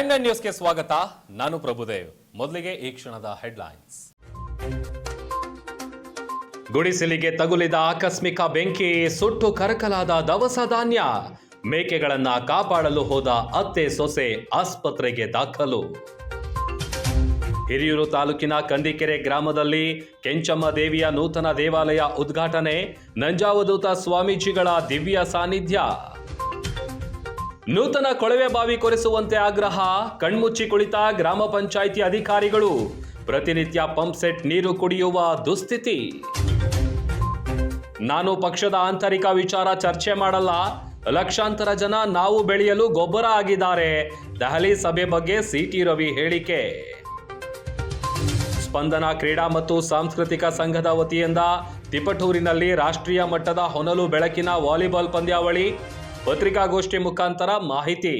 9 ನ್ಯೂಸ್ಗೆ ಸ್ವಾಗತ. ನಾನು ಪ್ರಭುದೇವ್. ಮೊದಲಿಗೆ ಈ ಕ್ಷಣದ ಹೆಡ್ಲೈನ್ಸ್. ಗುಡಿಸಲಿಗೆ ತಗುಲಿದ ಆಕಸ್ಮಿಕ ಬೆಂಕಿ, ಸುಟ್ಟು ಕರಕಲಾದ ದವಸ ಧಾನ್ಯ. ಮೇಕೆಗಳನ್ನ ಕಾಪಾಡಲು ಹೋದ ಅತ್ತೆ ಸೊಸೆ ಆಸ್ಪತ್ರೆಗೆ ದಾಖಲು. ಹಿರಿಯೂರು ತಾಲೂಕಿನ ಕಂದಿಕೆರೆ ಗ್ರಾಮದಲ್ಲಿ ಕೆಂಚಮ್ಮ ದೇವಿಯ ನೂತನ ದೇವಾಲಯ ಉದ್ಘಾಟನೆ, ನಂಜಾವಧೂತ ಸ್ವಾಮೀಜಿಗಳ ದಿವ್ಯ ಸಾನ್ನಿಧ್ಯ. ನೂತನ ಕೊಳವೆ ಬಾವಿ ಕೊರೆಸುವಂತೆ ಆಗ್ರಹ, ಕಣ್ಮುಚ್ಚಿ ಕುಳಿತ ಗ್ರಾಮ ಪಂಚಾಯಿತಿ ಅಧಿಕಾರಿಗಳು. ಪ್ರತಿನಿತ್ಯ ಪಂಪ್ ಸೆಟ್ ನೀರು ಕುಡಿಯುವ ದುಸ್ಥಿತಿ. ನಾನು ಪಕ್ಷದ ಆಂತರಿಕ ವಿಚಾರ ಚರ್ಚೆ ಮಾಡಲ್ಲ, ಲಕ್ಷಾಂತರ ಜನ ನಾವು ಬೆಳೆಯಲು ಗೊಬ್ಬರ ಆಗಿದ್ದಾರೆ. ದೆಹಲಿ ಸಭೆ ಬಗ್ಗೆ ಸಿಟಿ ರವಿ ಹೇಳಿಕೆ. ಸ್ಪಂದನ ಕ್ರೀಡಾ ಮತ್ತು ಸಾಂಸ್ಕೃತಿಕ ಸಂಘದ ವತಿಯಿಂದ ತಿಪಟೂರಿನಲ್ಲಿ ರಾಷ್ಟ್ರೀಯ ಮಟ್ಟದ ಹೊನಲು ಬೆಳಕಿನ ವಾಲಿಬಾಲ್ ಪಂದ್ಯಾವಳಿ. ಪತ್ರಿಕಾಗೋಷ್ಠಿ ಮುಖಾಂತರ ಮಾಹಿತಿ.